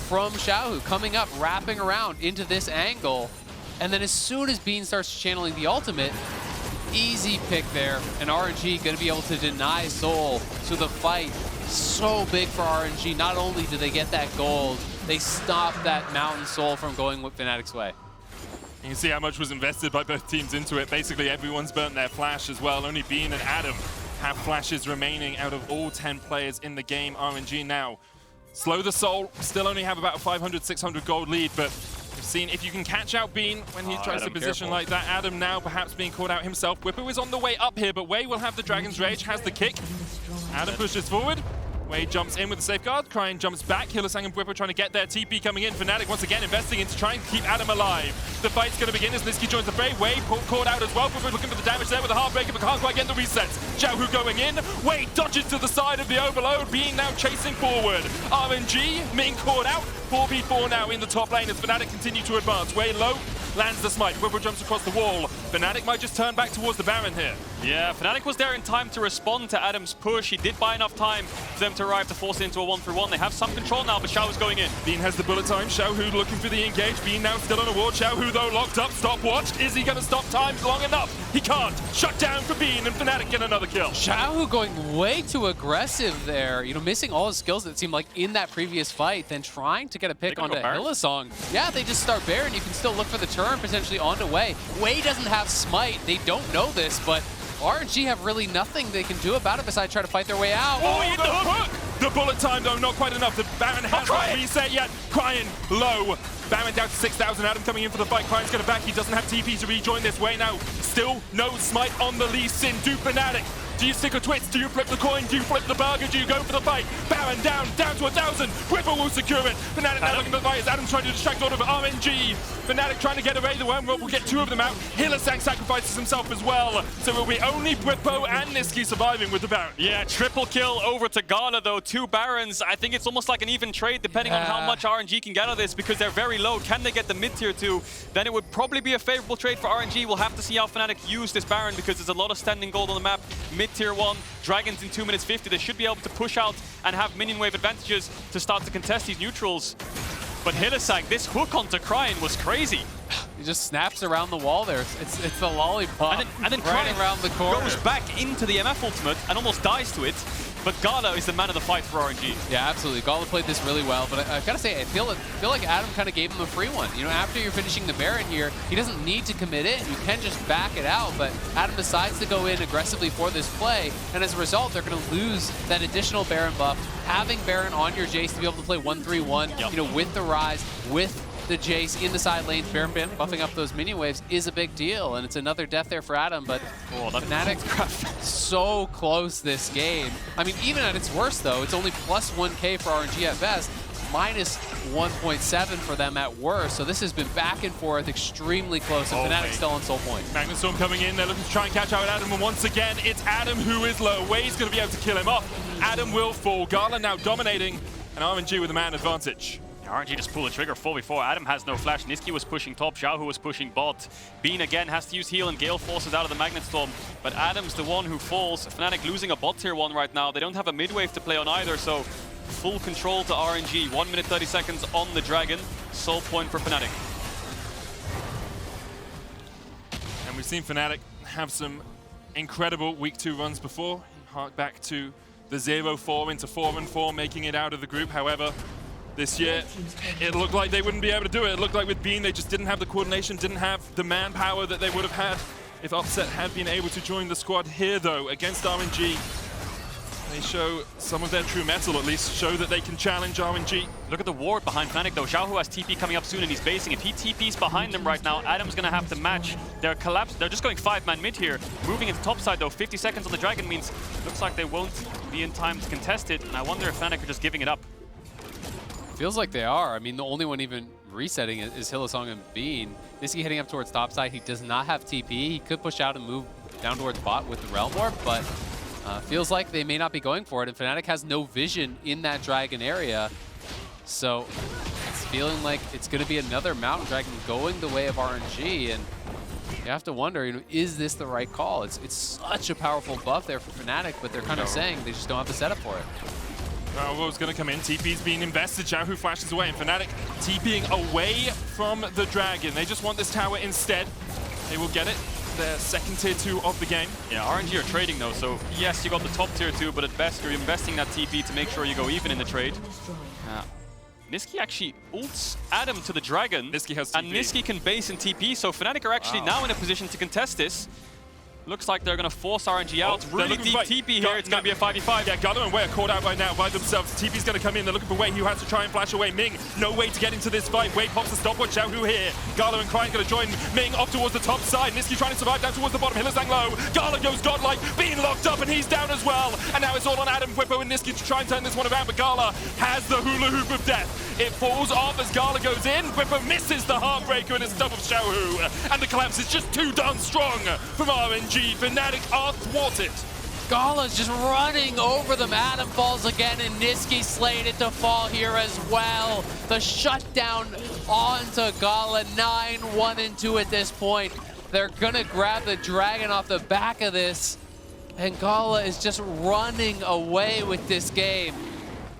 from Xiaohu, coming up, wrapping around into this angle. And then as soon as Bean starts channeling the ultimate, easy pick there. And RNG going to be able to deny Soul. So the fight so big for RNG. Not only do they get that gold, they stop that Mountain Soul from going with Fnatic's way. You can see how much was invested by both teams into it. Basically, everyone's burnt their flash as well. Only Bean and Adam have flashes remaining out of all 10 players in the game. RNG now slow the Soul. Still only have about 500, 600 gold lead, but we've seen if you can catch out Bean when he tries Adam, to position careful. like that. Adam now perhaps being caught out himself. Bwipo is on the way up here, but Wei will have the Dragon's Rage, has the kick. Adam pushes forward. Wei jumps in with the safeguard. Cryin jumps back. Hylissang and Bwipo trying to get their TP coming in. Fnatic once again investing in to try and keep Adam alive. The fight's going to begin as Nisqy joins the fray. Wei caught out as well. Bwipo looking for the damage there with a Heartbreaker, but can't quite get the resets. Xiaohu going in. Wei dodges to the side of the overload. Being now chasing forward. RNG, Ming caught out. 4v4 now in the top lane as Fnatic continue to advance. Wei low, lands the smite. Bwipo jumps across the wall. Fnatic might just turn back towards the Baron here. Yeah, Fnatic was there in time to respond to Adam's push. He did buy enough time for them to arrive to force it into a 1-3-1. They have some control now, but Xiaohu's going in. Bean has the bullet time. Xiaohu looking for the engage. Bean now still on a ward. Xiaohu though locked up, stopwatch. Is he going to stop time long enough? He can't. Shut down for Bean, and Fnatic get another kill. Xiaohu going way too aggressive there. You know, missing all his skills that seemed like in that previous fight, then trying to get a pick onto Hylissang. Yeah, they just start Baron. You can still look for the turn potentially onto Wei. Wei doesn't have smite. They don't know this, but RNG have really nothing they can do about it besides try to fight their way out. Oh, the hook! The bullet time, though, not quite enough. The Baron has not reset yet. Cryin low. Baron down to 6,000. Adam coming in for the fight. Cryan's going to back. He doesn't have TP to rejoin this way now. Still no smite on the Lee Sin. Do Fnatic. Do you stick a twist? Do you flip the coin? Do you flip the burger? Do you go for the fight? Baron down to 1,000. Bwipo will secure it. Fnatic now looking for the fight as Adam's trying to distract all of RNG. Fnatic trying to get away. The one will get two of them out. Hylissang sacrifices himself as well. So it will be only Bwipo and Nisqy surviving with the Baron. Yeah, triple kill over to Gala though. 2 Barons. I think it's almost like an even trade depending on how much RNG can get out of this because they're very low. Can they get the mid-tier 2? Then it would probably be a favorable trade for RNG. We'll have to see how Fnatic use this Baron because there's a lot of standing gold on the map. Mid-tier 1, Dragons in 2 minutes 50. They should be able to push out and have minion wave advantages to start to contest these neutrals. But Hylissang, this hook onto Cryin was crazy. He just snaps around the wall there. It's the lollipop and then right around the corner. Goes back into the MF ultimate and almost dies to it. But Gala is the man of the fight for RNG. Yeah, absolutely. Gala played this really well, but I've got to say, I feel like Adam kind of gave him a free one. You know, after you're finishing the Baron here, he doesn't need to commit it. You can just back it out, but Adam decides to go in aggressively for this play, and as a result, they're going to lose that additional Baron buff. Having Baron on your Jayce to be able to play 1-3-1, you know, with the Ryze, with the Jayce in the side lanes, Baron buffing up those minion waves is a big deal, and it's another death there for Adam, but Fnatic so close this game. I mean, even at its worst, though, it's only plus 1k for RNG at best, minus 1.7 for them at worst, so this has been back and forth, extremely close, and Fnatic still on soul point. Magnet Storm coming in, they're looking to try and catch out Adam, and once again, it's Adam who is low. Wei's going to be able to kill him off. Adam will fall. Gala now dominating, and RNG with a man advantage. RNG just pulled the trigger 4v4. Adam has no flash. Nisqy was pushing top. Xiaohu was pushing bot. Bean again has to use heal and Gale forces out of the Magnet Storm. But Adam's the one who falls. Fnatic losing a bot tier 1 right now. They don't have a mid wave to play on either, so full control to RNG. 1 minute 30 seconds on the Dragon. Soul point for Fnatic. And we've seen Fnatic have some incredible week 2 runs before. Hark back to the 0-4 into 4-4, making it out of the group. However, this year, it looked like they wouldn't be able to do it. It looked like with Bean, they just didn't have the coordination, didn't have the manpower that they would have had if Upset had been able to join the squad. Here, though, against RNG, they show some of their true metal, at least, show that they can challenge RNG. Look at the ward behind Fnatic, though. Xiaohu has TP coming up soon, and he's basing. If he TP's behind them right now, Adam's going to have to match. They're collapsed. They're just going 5-man mid here. Moving into top side, though. 50 seconds on the Dragon means looks like they won't be in time to contest it, and I wonder if Fnatic are just giving it up. Feels like they are. I mean, the only one even resetting is Hylissang and Bean. Nisqy heading up towards top side. He does not have TP. He could push out and move down towards bot with the Rell warp, but feels like they may not be going for it. And Fnatic has no vision in that Dragon area. So it's feeling like it's going to be another Mountain Dragon going the way of RNG. And you have to wonder, you know, is this the right call? It's such a powerful buff there for Fnatic, but they're kind of saying they just don't have the setup for it. Raul's going to come in. TP's being invested. Xiaohu flashes away, and Fnatic TPing away from the Dragon. They just want this tower instead. They will get it. Their second tier 2 of the game. Yeah, RNG are trading though, so yes, you got the top tier 2, but at best you're investing that TP to make sure you go even in the trade. Nisqy actually ults Adam to the Dragon. Nisqy has TP. And Nisqy can base in TP, so Fnatic are actually now in a position to contest this. Looks like they're going to force RNG out. Really deep TP here. It's going to be a 5v5. Yeah, Gala and Wei are caught out right now by themselves. TP's going to come in. They're looking for Wei, who has to try and flash away. Ming, no way to get into this fight. Wei pops the stopwatch. Xiaohu here. Gala and Cryin going to join Ming off towards the top side. Nisqy trying to survive down towards the bottom. Hylissang low. Gala goes godlike, being locked up, and he's down as well. And now it's all on Adam, Bwipo, and Nisqy to try and turn this one around. But Gala has the hula hoop of death. It falls off as Gala goes in. Bwipo misses the Heartbreaker and it's double Xiaohu. And the collapse is just too darn strong from RNG. Fnatic are thwarted. Gala's just running over them. Adam falls again, and Nisqy slated to fall here as well. The shutdown onto Gala, 9-1-2 at this point. They're gonna grab the dragon off the back of this. And Gala is just running away with this game.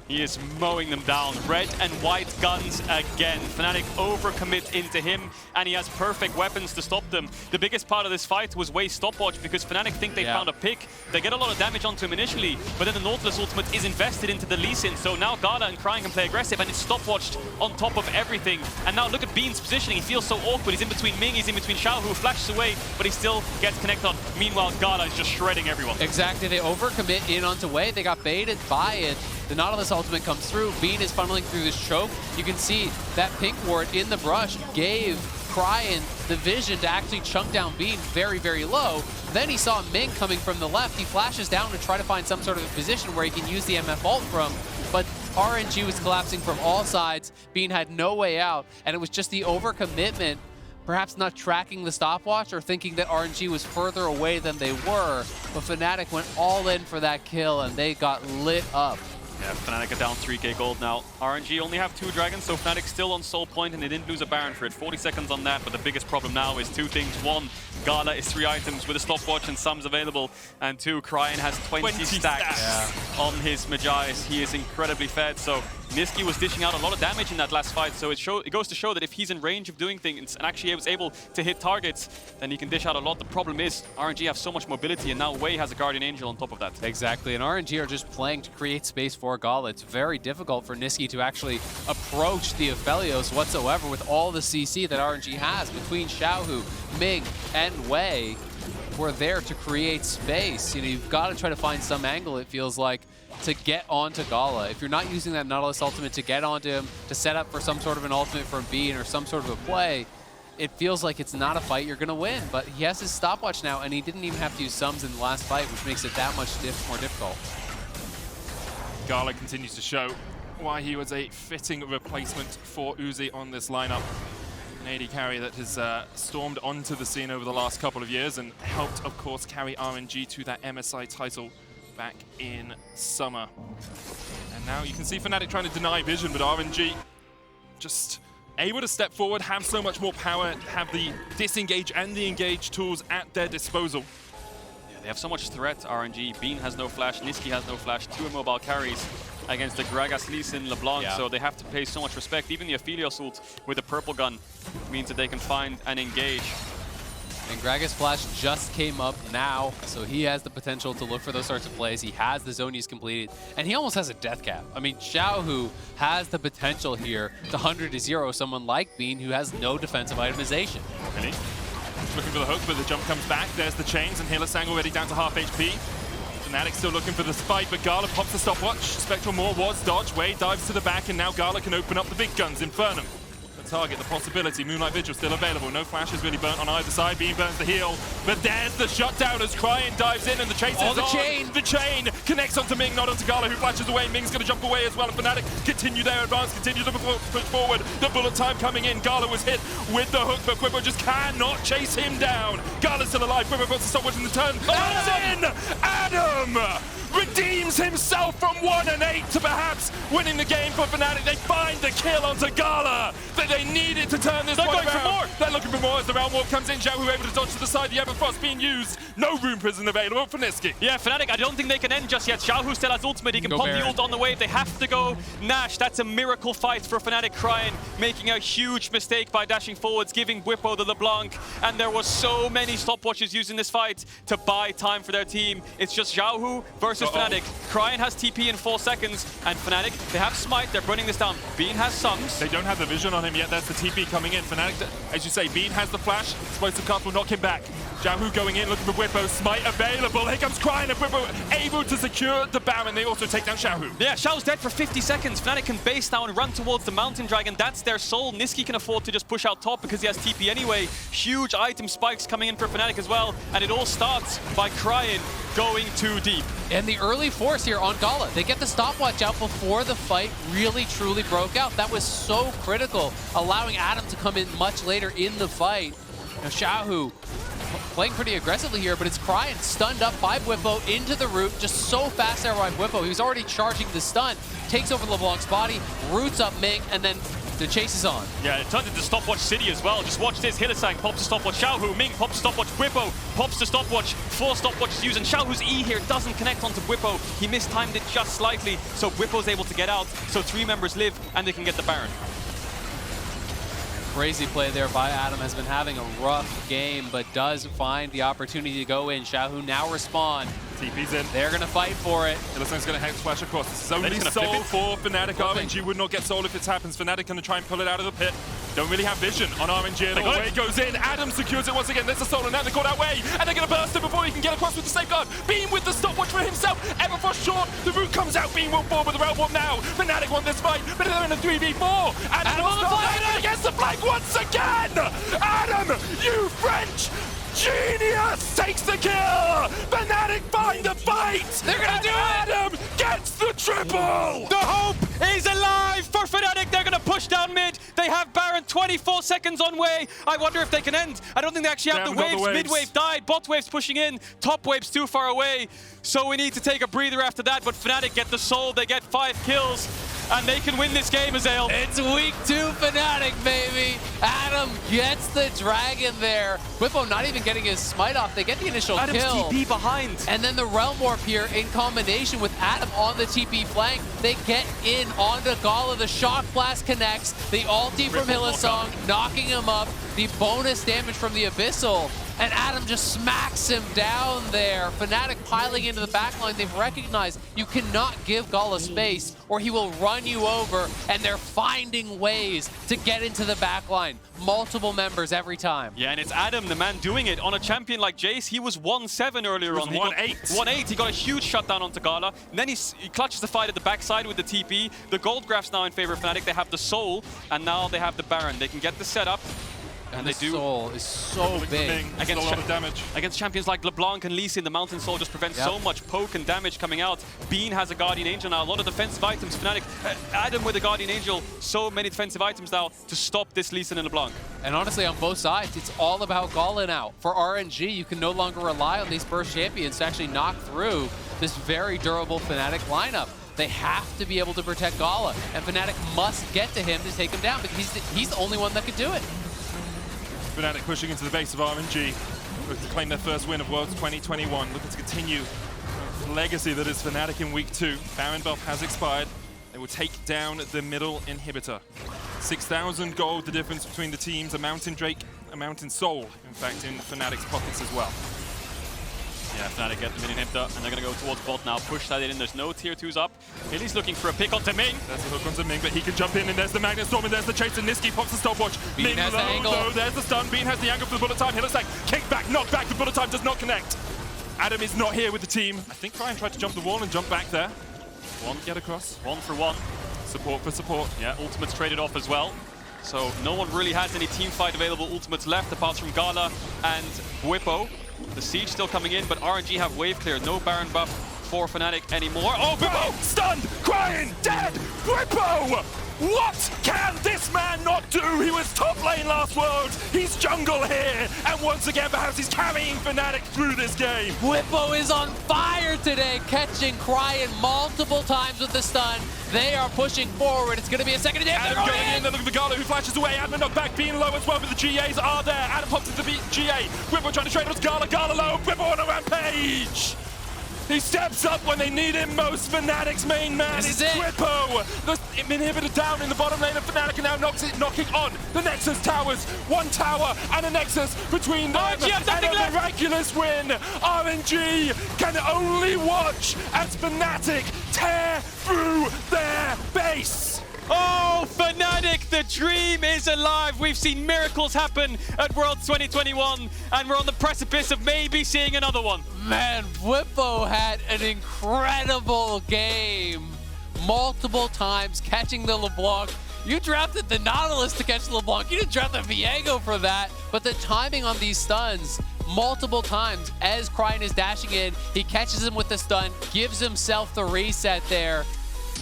He is mowing them down. Red and white guns again. Fnatic overcommit into him, and he has perfect weapons to stop them. The biggest part of this fight was waste stopwatch, because Fnatic think they found a pick. They get a lot of damage onto him initially, but then the Nautilus ultimate is invested into the Lee Sin, so now Gala and Cryin can play aggressive, and it's stopwatched on top of everything. And now look at Bean's positioning. He feels so awkward. He's in between Ming, he's in between Xiaohu, flashes away, but he still gets connected on. Meanwhile, Gala is just shredding everyone. Exactly. They overcommit in onto Wei. They got baited by it. The Nautilus ultimate comes through. Bean is funneling through this choke. You can see that pink ward in the brush gave Cryin the vision to actually chunk down Bean very, very low. Then he saw Ming coming from the left. He flashes down to try to find some sort of a position where he can use the MF ult from, but RNG was collapsing from all sides. Bean had no way out, and it was just the overcommitment, perhaps not tracking the stopwatch or thinking that RNG was further away than they were, but Fnatic went all in for that kill, and they got lit up. Yeah, Fnatic are down 3k gold now. RNG only have 2 dragons, so Fnatic still on soul point, and they didn't lose a Baron for it. 40 seconds on that, but the biggest problem now is 2 things. 1, Gala is 3 items with a stopwatch and sums available, and 2, Cryin has 20 stacks on his Magi's. He is incredibly fed, so Nisqy was dishing out a lot of damage in that last fight, so it goes to show that if he's in range of doing things and actually was able to hit targets, then he can dish out a lot. The problem is RNG have so much mobility, and now Wei has a Guardian Angel on top of that. Exactly, and RNG are just playing to create space for Gala. It's very difficult for Nisqy to actually approach the Aphelios whatsoever with all the CC that RNG has between Xiaohu, Ming, and Wei. We're there to create space. You know, you've got to try to find some angle, it feels like, to get onto Gala. If you're not using that Nautilus ultimate to get onto him, to set up for some sort of an ultimate from Bean or some sort of a play, it feels like it's not a fight you're going to win. But he has his stopwatch now, and he didn't even have to use sums in the last fight, which makes it that much more difficult. Gala continues to show why he was a fitting replacement for Uzi on this lineup. An AD carry that has stormed onto the scene over the last couple of years and helped, of course, carry RNG to that MSI title back in summer. And now you can see Fnatic trying to deny vision, but RNG just able to step forward, have so much more power, have the disengage and the engage tools at their disposal. Yeah, they have so much threat, RNG. Bean has no flash, Nisqy has no flash, 2 immobile carries against the Gragas, Lee Sin, LeBlanc, so they have to pay so much respect. Even the Aphelios ult with the purple gun means that they can find and engage. And Gragas flash just came up now, so he has the potential to look for those sorts of plays. He has the zone use completed, and he almost has a death cap. I mean, Xiaohu has the potential here to 100-0 someone like Bean who has no defensive itemization. Really? Looking for the hook, but the jump comes back. There's the chains, and Hylissang already down to half HP. Fnatic still looking for the spike, but Gala pops the stopwatch. Spectral Maw was dodged. Wei dives to the back, and now Gala can open up the big guns. Infernum. Target the possibility. Moonlight Vigil still available. No flashes really burnt on either side. Bean burns the heal, but there's the shutdown as Cryin dives in and the chase is on. The chain connects onto Ming, not onto Gala, who flashes away. Ming's going to jump away as well, and Fnatic continue their advance, continue to push forward. The bullet time coming in. Gala was hit with the hook, but Bwipo just cannot chase him down. Gala's still alive. Bwipo wants to stop watching the turn. Adam redeems himself from 1-8 to perhaps winning the game for Fnatic. They find the kill onto Gala that they needed to turn this one around. For more. They're looking for more as the round warp comes in. Xiaohu able to dodge to the side. The Everfrost being used. No Rune Prison available for Nisqy. Yeah, Fnatic, I don't think they can end just yet. Xiaohu still has ultimate. He can pop the ult on the wave. They have to go Nash. That's a miracle fight for Fnatic. Cryin making a huge mistake by dashing forwards, giving Bwipo the LeBlanc. And there was so many stopwatches used in this fight to buy time for their team. It's just Xiaohu versus Fnatic. Cryin has TP in 4 seconds, and Fnatic, they have Smite. They're burning this down. Bean has sums. They don't have the vision on him yet. That's the TP coming in. Fnatic, as you say, Bean has the flash. Explosive cast will knock him back. Xiaohu going in, looking for Bwipo. Smite available. Here comes Cryin, and Bwipo able to secure the Baron. They also take down Xiaohu. Yeah, Xiaohu's dead for 50 seconds. Fnatic can base now and run towards the Mountain Dragon. That's their soul. Nisqy can afford to just push out top because he has TP anyway. Huge item spikes coming in for Fnatic as well. And it all starts by Cryin going too deep. And the early force here on Gala. They get the stopwatch out before the fight really, truly broke out. That was so critical, allowing Adam to come in much later in the fight. Now, Xiaohu playing pretty aggressively here, but it's Cryin stunned up by Bwipo into the root. Just so fast there by Bwipo. He was already charging the stun. Takes over LeBlanc's body, roots up Ming, and then The chase is on. Yeah, it turns into Stopwatch City as well. Just watch this. Hylissang pops to Stopwatch Xiaohu. Ming pops to Stopwatch Bwipo. Pops to Stopwatch. 4 stopwatches used. And Xiaohu's E here doesn't connect onto Bwipo. He mistimed it just slightly. So Bwipo's able to get out. So 3 members live and they can get the Baron. Crazy play there by Adam. Has been having a rough game, but does find the opportunity to go in. Xiaohu now respond. TP's in. They're going to fight for it. Hylissang's going to hang splash across. This is only soul for Fnatic. RNG would not get soul if it happens. Fnatic going to try and pull it out of the pit. Don't really have vision on RNG at all. Way it goes in. Adam secures it once again. There's a soul, and now they're caught out way. And they're going to burst it before he can get across with the safeguard. Beam with the stopwatch for himself. Everfrost short. The root comes out. Beam will fall with the Rell warp now. Fnatic won this fight, but they're in a 3v4. Adam on the flank against the flank once again. Adam, you French genius, takes the kill! Fnatic find the fight! They're gonna do it! Adam gets the triple! The hope is alive for Fnatic. They're gonna push down mid. They have Baron 24 seconds on way. I wonder if they can end. I don't think they actually have the waves. Mid wave died. Bot wave's pushing in. Top wave's too far away. So we need to take a breather after that. But Fnatic get the soul. They get 5 kills. And they can win this game, Azael. It's week 2 Fnatic, baby. Adam gets the dragon there. Bwipo not even getting his smite off. They get the initial Adam's kill. TP behind. And then the Realm Warp here in combination with Adam on the TP flank. They get in onto Gala. The Shock Blast connects. The ulti from Hylissang, knocking him up. The bonus damage from the Abyssal. And Adam just smacks him down there. Fnatic piling into the backline. They've recognized you cannot give Gala space or he will run you over. And they're finding ways to get into the backline. Multiple members every time. Yeah, and it's Adam, the man doing it. On a champion like Jayce, he was 1-7 earlier on. 1-8. 1-8. He got a huge shutdown onto Gala. And then he clutches the fight at the backside with the TP. The gold graph's now in favor of Fnatic. They have the soul, and now they have the Baron. They can get the setup. And the soul is so big. Against a lot of damage. Against champions like LeBlanc and Nisqy, the Mountain Soul just prevents so much poke and damage coming out. Bean has a Guardian Angel now. A lot of defensive items. Fnatic, Adam with a Guardian Angel. So many defensive items now to stop this Lee Sin and LeBlanc. And honestly, on both sides, it's all about Gala now. For RNG, you can no longer rely on these burst champions to actually knock through this very durable Fnatic lineup. They have to be able to protect Gala, and Fnatic must get to him to take him down because he's the only one that can do it. Fnatic pushing into the base of RNG, looking to claim their first win of Worlds 2021, looking to continue the legacy that is Fnatic in week 2. Baron buff has expired. They will take down the middle inhibitor. 6,000 gold, the difference between the teams. A Mountain Drake, a Mountain Soul, in fact, in Fnatic's pockets as well. Yeah, Fnatic get the mid inhibitor, and they're going to go towards bot now. Push that in. There's no tier 2s up. Hilly's looking for a pick onto Ming. There's the hook onto Ming, but he can jump in, and there's the Magnet Storm, and there's the chase, and Nisqy pops the stopwatch. Bean Ming has the angle. Low, there's the stun. Bean has the angle for the bullet time. Hylissang, kick back, knock back. The bullet time does not connect. Adam is not here with the team. I think Cryin tried to jump the wall and jump back there. One get across. 1 for 1. Support for support. Yeah, ultimates traded off as well. So no one really has any team fight available ultimates left apart from Gala and Bwipo. The siege still coming in, but RNG have wave clear. No Baron buff for Fnatic anymore. Oh, Bwipo stunned! Cryin dead! Bwipo! What can this man not do? He was top lane last Worlds. He's jungle here. And once again, perhaps he's carrying Fnatic through this game. Bwipo is on fire today, catching Cryin multiple times with the stun. They are pushing forward. It's going to be a second attack. Adam going in. They're looking for Gala, who flashes away. Adam knocked back, being low as well, but the GAs are there. Adam pops into the GA. Bwipo trying to trade with Gala. Gala low. Bwipo on a rampage. He steps up when they need him most. Fnatic's main man is Bwipo. The inhibitor down in the bottom lane of Fnatic, and now knocking on the Nexus towers. 1 tower and a Nexus between them. And a miraculous win. RNG can only watch as Fnatic tear through their base. Oh, Fnatic, the dream is alive. We've seen miracles happen at Worlds 2021, and we're on the precipice of maybe seeing another one. Man, Bwipo had an incredible game. Multiple times catching the LeBlanc. You drafted the Nautilus to catch the LeBlanc. You didn't draft the Viego for that. But the timing on these stuns, multiple times as Cryin is dashing in, he catches him with the stun, gives himself the reset there.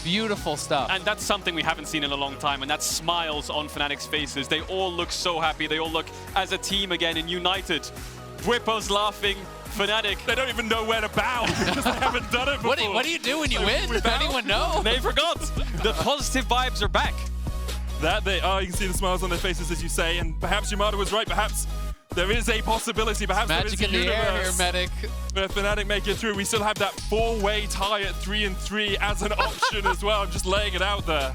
Beautiful stuff. And that's something we haven't seen in a long time, and that's smiles on Fnatic's faces. They all look so happy. They all look as a team again and united. Bwipo's laughing. Fnatic, they don't even know where to bow because they haven't done it before. What do you do when you win? Does anyone know? They forgot. The positive vibes are back. That they are. You can see the smiles on their faces as you say, and perhaps Yamada was right. Perhaps there is a possibility. Perhaps Magic there is a in the air here, universe Medic. where Fnatic make it through. We still have that 4-way tie at 3-3 as an option as well. I'm just laying it out there.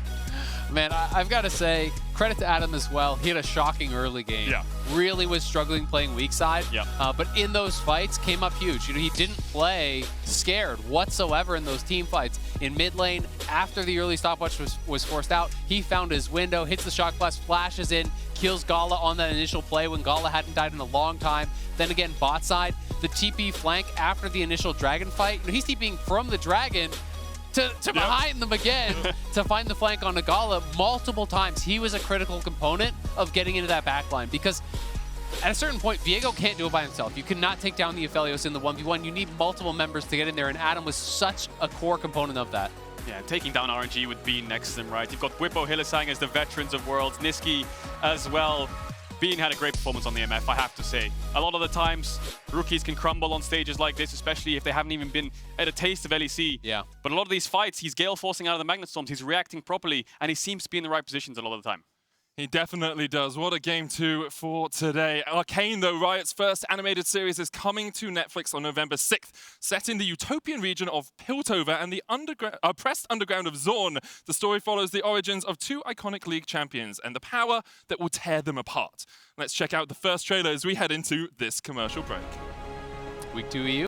Man, I've got to say, credit to Adam as well. He had a shocking early game. Yeah. Really was struggling playing weak side. Yeah. But in those fights, came up huge. You know, he didn't play scared whatsoever in those team fights. In mid lane, after the early stopwatch was forced out, he found his window, hits the shock blast, flashes in, kills Gala on that initial play when Gala hadn't died in a long time. Then again, bot side, the TP flank after the initial dragon fight. You know, he's TPing from the dragon to behind them again to find the flank on Gala multiple times. He was a critical component of getting into that backline because at a certain point, Viego can't do it by himself. You cannot take down the Aphelios in the 1v1. You need multiple members to get in there, and Adam was such a core component of that. Yeah, taking down RNG would be next to them, right? You've got Bwipo, Hylissang as the veterans of Worlds, Nisqy as well. Bean had a great performance on the MF, I have to say. A lot of the times, rookies can crumble on stages like this, especially if they haven't even been at a taste of LEC. Yeah. But a lot of these fights, he's gale forcing out of the Magnet Storms, he's reacting properly, and he seems to be in the right positions a lot of the time. He definitely does. What a game 2 for today. Arcane, though, Riot's first animated series is coming to Netflix on November 6th. Set in the utopian region of Piltover and the oppressed underground of Zorn, the story follows the origins of 2 iconic League champions and the power that will tear them apart. Let's check out the first trailer as we head into this commercial break. Week 2 EU.